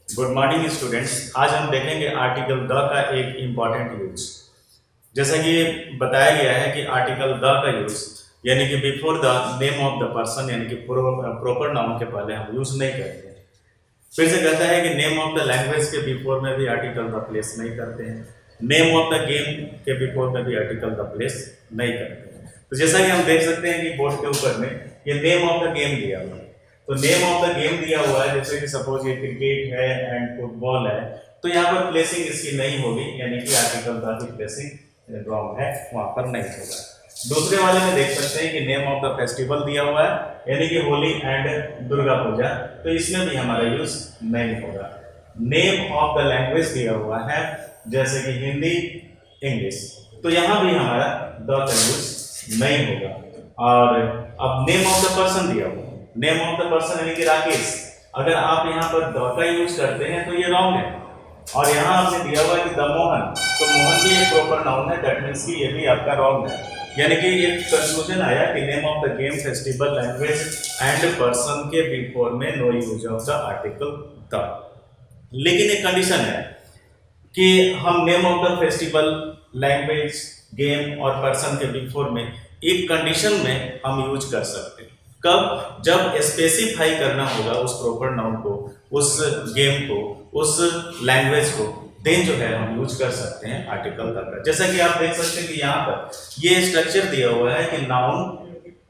Good morning students. आज हम देखेंगे आर्टिकल द का एक इम्पॉर्टेंट यूज। जैसा कि बताया गया है कि आर्टिकल द का यूज यानी कि before the name of the person यानी कि प्रॉपर नाउन के पहले हम यूज नहीं करते हैं। फिर से कहता है कि नेम ऑफ द लैंग्वेज के बिफोर में भी आर्टिकल द प्लेस नहीं करते हैं। नेम ऑफ द गेम के बिफोर में भी आर्टिकल द प्लेस नहीं करते हैं। तो जैसा कि हम देख सकते हैं कि बोर्ड के ऊपर में ये नेम ऑफ द गेम दिया हुआ है। तो नेम ऑफ द गेम दिया हुआ है, जैसे कि सपोज ये क्रिकेट है एंड फुटबॉल है, तो यहाँ पर प्लेसिंग इसकी नहीं होगी, यानी कि article the key placing wrong है, वहां पर नहीं होगा। दूसरे वाले में देख सकते हैं कि नेम ऑफ द फेस्टिवल दिया हुआ है, यानी कि होली एंड दुर्गा पूजा, तो इसमें भी हमारा यूज नहीं होगा। नेम ऑफ द लैंग्वेज दिया हुआ है, जैसे कि हिंदी, इंग्लिश, तो यहाँ भी हमारा द का यूज नहीं होगा। और अब नेम ऑफ द पर्सन दिया हुआ है, नेम ऑफ द पर्सन यानी कि राकेश, अगर आप यहाँ पर द का यूज करते हैं तो ये रॉन्ग है। और यहाँ आपने दिया हुआ है कि द मोहन, तो मोहन भी एक प्रॉपर नाउन है, दैट मींस कि ये भी आपका रॉन्ग है। यानी कि एक कंक्लूजन आया कि name of the game, festival, language and person के बिफोर में no use of the article the. लेकिन एक कंडीशन है कि हम name of the festival, language, game और पर्सन के बिफोर में एक कंडीशन में हम यूज कर सकते हैं। कब? जब स्पेसिफाई करना होगा उस प्रॉपर नाउन को, उस गेम को, उस लैंग्वेज को, देन जो है हम यूज कर सकते हैं आर्टिकल का। जैसा कि आप देख सकते हैं कि यहाँ पर ये स्ट्रक्चर दिया हुआ है कि नाउन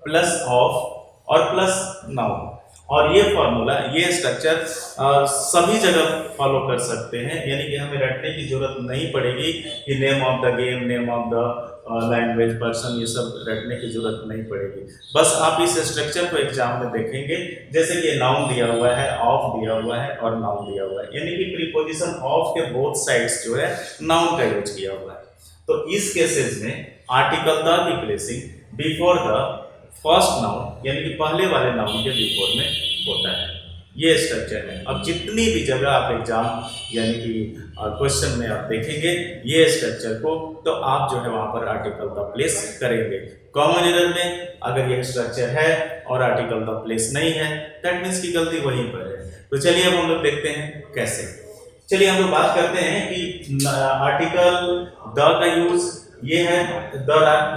प्लस ऑफ और प्लस नाउन, और ये फॉर्मूला, ये स्ट्रक्चर सभी जगह फॉलो कर सकते हैं, यानी कि हमें रटने की जरूरत नहीं पड़ेगी कि name of the game, name of the language, person, ये सब रटने की जरूरत नहीं पड़ेगी। बस आप इस स्ट्रक्चर को एग्जाम में देखेंगे, जैसे कि नाउन दिया हुआ है, ऑफ दिया हुआ है और नाउन दिया हुआ है, यानी कि प्रीपोजिशन ऑफ के बोथ साइड्स जो है नाउन का यूज किया हुआ है। तो इस केसेस में article the key placing before the first noun यानी कि पहले वाले नाउन के बिफोर में होता है। ये स्ट्रक्चर है। अब जितनी भी जगह आप एग्जाम यानी कि क्वेश्चन में आप देखेंगे ये स्ट्रक्चर को, तो आप जो है वहां पर आर्टिकल द प्लेस करेंगे। कॉमन एरर में अगर ये स्ट्रक्चर है और आर्टिकल द प्लेस नहीं है, दैट मीन्स की गलती वहीं पर है। तो चलिए अब हम लोग देखते हैं कैसे। चलिए हम लोग बात करते हैं कि आर्टिकल द का यूज ये है, द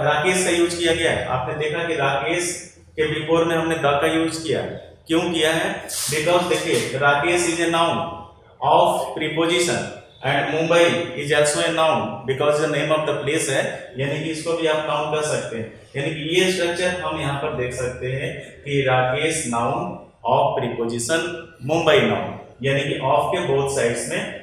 राकेश का यूज किया गया है। आपने देखा कि राकेश के बिफोर में हमने द का यूज किया। क्यों किया है? बिकॉज देखिए, Rakesh is a noun of preposition and Mumbai is also a noun because the name of the place है, यानी कि इसको भी आप नाउन कर सकते हैं। यानी कि ये स्ट्रक्चर हम यहाँ पर देख सकते हैं कि Rakesh noun of preposition, Mumbai noun, यानी कि ऑफ के बोथ साइड्स में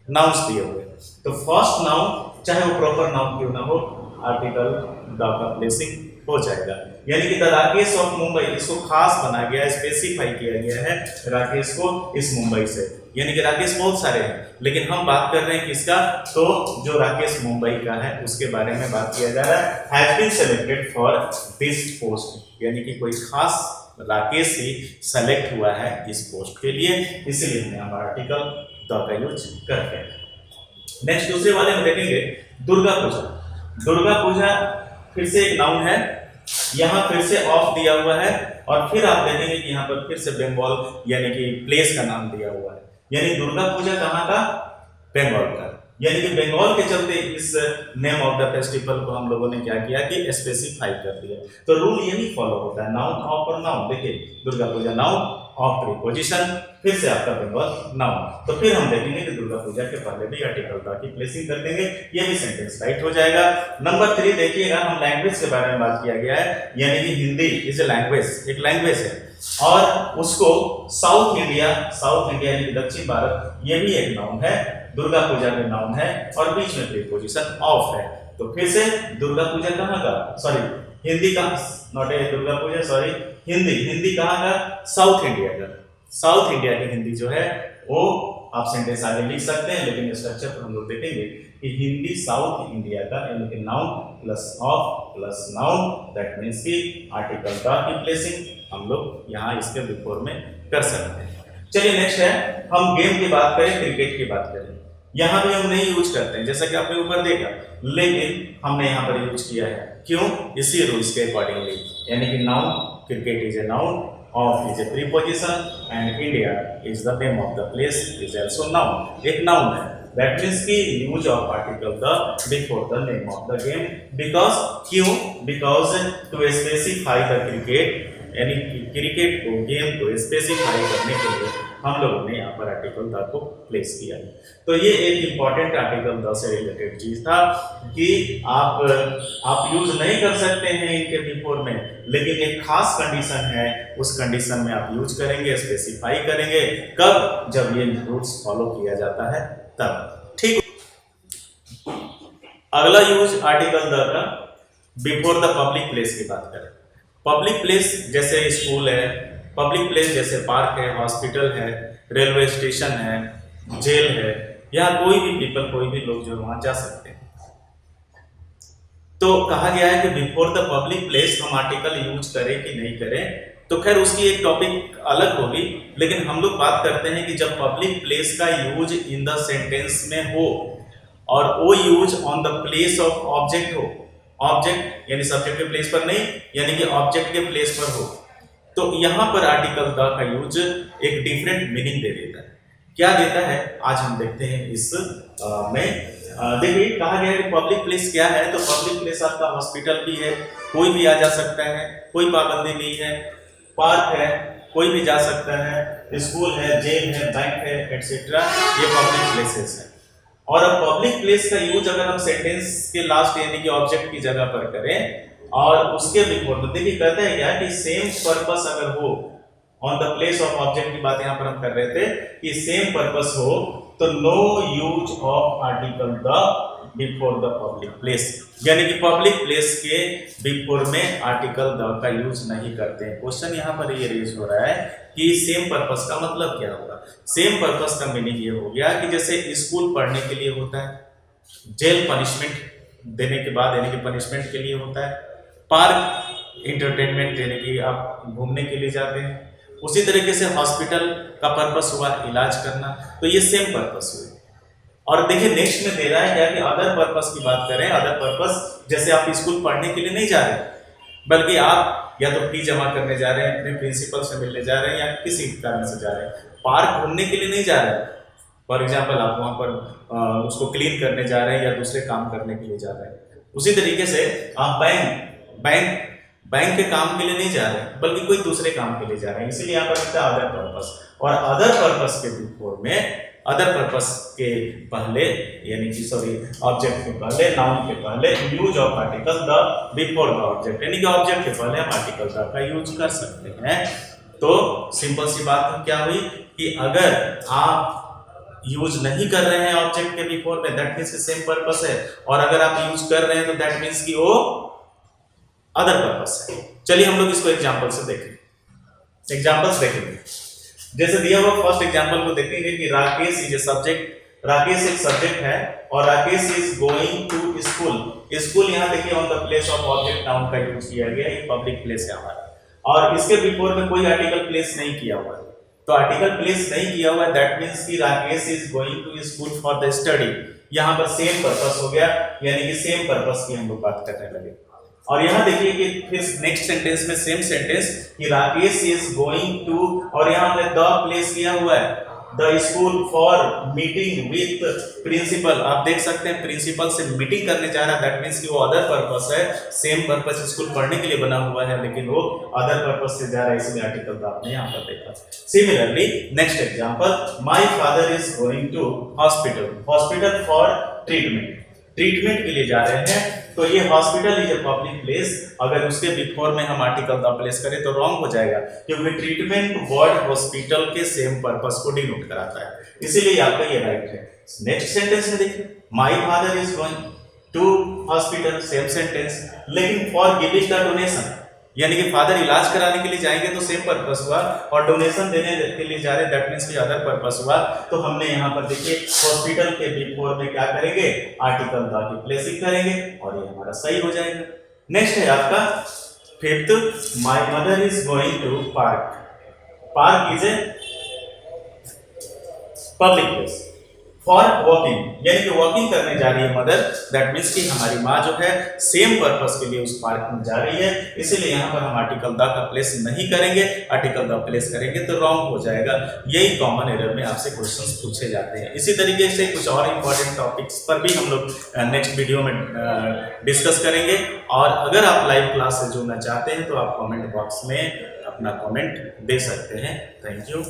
नाउन्स दिए हुए। तो फर्स्ट नाउन चाहे वो प्रॉपर नाउन क्यों ना हो, आर्टिकल द का प्लेसिंग हो जाएगा। यानी कि द राकेश ऑफ मुंबई, इसको खास बनाया गया है, स्पेसिफाई किया गया है राकेश को इस मुंबई से। यानी कि राकेश बहुत सारे हैं, लेकिन हम बात कर रहे हैं किसका? तो जो राकेश मुंबई का है उसके बारे में बात किया जा रहा है। Has been selected for this post, यानी कि कोई खास राकेश ही सेलेक्ट हुआ है इस पोस्ट के लिए, इसलिए हमने हमारा आर्टिकल द का यूज करते हैं। नेक्स्ट दूसरे वाले में देखेंगे दुर्गा पूजा। दुर्गा पूजा फिर से एक नाउन है, यहाँ फिर से ऑफ दिया हुआ है, और फिर आप देखेंगे कि यहाँ पर फिर से बंगाल यानी कि प्लेस का नाम दिया हुआ है। यानी दुर्गा पूजा कहाँ का? बंगाल का। यानी कि बंगाल के चलते इस नेम ऑफ द फेस्टिवल को हम लोगों ने क्या किया कि स्पेसिफाई कर दिया। तो रूल यही फॉलो होता है, नाउन ऑफ और नाउन। देखिए, Durga Puja noun of preposition, फिर से आपका बंगाल नाउन। तो फिर हम देखेंगे कि दुर्गा पूजा के पहले भी आर्टिकल द की प्लेसिंग कर देंगे, ये भी सेंटेंस राइट हो जाएगा। नंबर 3 देखिएगा, हम लैंग्वेज के बारे में बात किया गया है, यानी कि हिंदी इज ए लैंग्वेज, एक लैंग्वेज है, और उसको साउथ इंडिया यानी कि दक्षिण भारत, ये भी एक नाउन है, दुर्गा पूजा में नाउन है, और बीच में प्रीपोजिशन ऑफ है। तो फिर से दुर्गा पूजा कहाँ का? सॉरी, हिंदी का, not a Durga Puja, sorry, Hindi कहाँ का? साउथ इंडिया का। साउथ इंडिया की हिंदी जो है वो आप सेंटेंस आगे लिख सकते हैं, लेकिन स्ट्रक्चर पर हम लोग देखेंगे कि हिंदी साउथ इंडिया का, यानी कि noun plus of plus noun, that means कि आर्टिकल द की प्लेसिंग हम लोग यहाँ इसके बिफोर में कर सकते हैं। चलिए नेक्स्ट है, हम गेम की बात करें, क्रिकेट की बात करें। यहाँ भी हम नहीं यूज करते हैं, जैसा कि आपने ऊपर देखा, लेकिन हमने यहाँ पर यूज किया है। क्यों? इसी रूल्स के अकॉर्डिंगली, यानी कि noun, cricket is a noun of is a preposition and India is the name of the place is also noun, एक नाउन है। दैट मीन्स की use of article the before the name of the game, because क्यों, because to specify the cricket, यानी cricket को, game को specify करने के लिए हम लोगों ने यहाँ पर आर्टिकल द को प्लेस किया। तो ये एक इम्पॉर्टेंट आर्टिकल द से रिलेटेड चीज था कि आप यूज नहीं कर सकते हैं इनके बिफोर में, लेकिन एक खास कंडीशन है, उस कंडीशन में आप यूज करेंगे, स्पेसिफाई करेंगे, कब, जब ये रूल्स फॉलो किया जाता है तब। ठीक, अगला यूज आर्टिकल द का बिफोर द पब्लिक प्लेस की बात करें। पब्लिक प्लेस जैसे स्कूल है, पब्लिक प्लेस जैसे पार्क है, हॉस्पिटल है, रेलवे स्टेशन है, जेल है, यहाँ कोई भी पीपल, कोई भी लोग जो वहां जा सकते हैं। तो कहा गया है कि बिफोर द पब्लिक प्लेस हम आर्टिकल यूज करें कि नहीं करें, तो खैर उसकी एक टॉपिक अलग होगी, लेकिन हम लोग बात करते हैं कि जब पब्लिक प्लेस का यूज इन द सेंटेंस में हो और वो use on the place of object हो, ऑब्जेक्ट यानी सब्जेक्ट के प्लेस पर नहीं, यानी कि ऑब्जेक्ट के प्लेस पर हो, तो यहां पर आर्टिकल द का यूज एक डिफरेंट मीनिंग दे देता है। क्या देता है आज हम देखते हैं इस में। देखिए कहा गया है कि पब्लिक प्लेस क्या है, तो पब्लिक प्लेस आपका हॉस्पिटल भी है, कोई भी आ जा सकता है, कोई पाबंदी नहीं है, पार्क है, कोई भी जा सकता है, स्कूल है, जेल है, बैंक है, एटसेट्रा, ये पब्लिक प्लेसेस है। और अब पब्लिक प्लेस का यूज अगर हम सेंटेंस के लास्ट यानी कि ऑब्जेक्ट की जगह पर करें और उसके बिफोर, तो देखिए कहते हैं क्या कि सेम पर्पस अगर हो, on the place of object की बात यहां पर हम कर रहे थे कि सेम पर्पस हो, तो no use of article the before the public place, यानी कि पब्लिक प्लेस के बिफोर में आर्टिकल द का यूज नहीं करते हैं। क्वेश्चन यहाँ पर ये रेज हो रहा है कि सेम पर्पस का मतलब क्या होगा। सेम पर्पस का मीनिंग ये हो गया कि जैसे स्कूल पढ़ने के लिए होता है, जेल पनिशमेंट देने के बाद यानी कि पनिशमेंट के लिए होता है, पार्क एंटरटेनमेंट यानी कि आप घूमने के लिए जाते हैं, उसी तरीके से हॉस्पिटल का पर्पस हुआ इलाज करना, तो ये सेम पर्पस हुई। और देखिए नेक्स्ट में दे रहा है क्या कि अदर पर्पस की बात करें, अदर पर्पस जैसे आप स्कूल पढ़ने के लिए नहीं जा रहे, बल्कि आप या तो फी जमा करने जा रहे हैं, अपने प्रिंसिपल से मिलने जा रहे हैं, या किसी कारण से जा रहे हैं, पार्क घूमने के लिए नहीं जा रहे हैं, फॉर एग्जाम्पल आप वहाँ पर उसको क्लीन करने जा रहे हैं या दूसरे काम करने के लिए जा रहे हैं। उसी तरीके से आप बैंक के काम के लिए नहीं जा रहे हैं, बल्कि कोई दूसरे काम के लिए जा रहे हैं, इसीलिए यहाँ पर लिखता है अदर पर्पस। और अदर पर्पस के बिफोर में, अदर पर्पस के पहले यानी कि सॉरी ऑब्जेक्ट के पहले, नाउन के पहले use of article the before the object, यानी कि ऑब्जेक्ट के पहले हम आर्टिकल द का यूज कर सकते हैं। तो सिंपल सी बात क्या हुई कि अगर आप यूज नहीं कर रहे हैं ऑब्जेक्ट के बिफोर में, दैट मींस सेम पर्पस है, और अगर आप यूज कर रहे हैं तो दैट मींस कि वो अदर पर्पस है। चलिए हम लोग इसको एग्जांपल से देखेंगे, एग्जांपल्स देखेंगे। जैसे दिया हुआ फर्स्ट एग्जांपल को देखेंगे कि Rakesh is a subject, Rakesh एक सब्जेक्ट है और Rakesh is going to school. School यहाँ देखिए on the place of object noun का यूज किया गया, ये पब्लिक प्लेस है हमारा, और इसके बिफोर में कोई आर्टिकल प्लेस नहीं किया हुआ है। तो आर्टिकल प्लेस नहीं किया हुआ है, दैट मींस कि Rakesh is going to school for the study. यहाँ पर सेम पर्पस हो गया, यानी कि सेम पर्पस की हम लोग बात करने लगे। और यहाँ देखिए कि फिर नेक्स्ट सेंटेंस में सेम सेंटेंस कि राकेश इज गोइंग टू, और यहाँ हमने द प्लेस किया हुआ है, the school for meeting with principal. आप देख सकते हैं प्रिंसिपल से मीटिंग करने जा रहा है, दैट मींस कि वो अदर पर्पस है। सेम पर्पस स्कूल पढ़ने के लिए बना हुआ है, लेकिन वो अदर पर्पस से जा रहा है, इसलिए आर्टिकल द आपने यहाँ पर देखा। Similarly next example, my father is going to hospital, hospital for treatment, treatment के लिए जा रहे हैं। तो ये hospital is a public place, अगर उसके बिफोर में हम आर्टिकल द प्लेस करें तो रॉन्ग हो जाएगा, क्योंकि ट्रीटमेंट वर्ड हॉस्पिटल के सेम पर्पस को डिनोट कराता है, इसीलिए आपका ये राइट है। नेक्स्ट सेंटेंस में देखिए, my father is going to hospital, same sentence, लेकिन फॉर गिविंग द डोनेशन, यानी कि फादर इलाज कराने के लिए जाएंगे तो सेम पर्पस हुआ, और डोनेशन देने के लिए जा रहे दैट मींस कि अदर पर्पस हुआ। तो हमने यहाँ पर देखिए हॉस्पिटल के बिफोर में क्या करेंगे, आर्टिकल द की प्लेसिंग करेंगे, और ये हमारा सही हो जाएगा। नेक्स्ट है आपका fifth, my mother is going to park, park is a public place, for walking, यानी कि वॉकिंग करने जा रही है मदर, दैट मीन्स कि हमारी माँ जो है सेम पर्पस के लिए उस पार्क में जा रही है, इसीलिए यहाँ पर हम आर्टिकल द का प्लेस नहीं करेंगे, आर्टिकल द प्लेस करेंगे तो रॉन्ग हो जाएगा। यही कॉमन एरर में आपसे क्वेश्चंस पूछे जाते हैं। इसी तरीके से कुछ और इंपॉर्टेंट टॉपिक्स पर भी हम लोग नेक्स्ट वीडियो में डिस्कस करेंगे। और अगर आप लाइव क्लास से जुड़ना चाहते हैं तो आप कमेंट बॉक्स में अपना कमेंट दे सकते हैं। Thank you.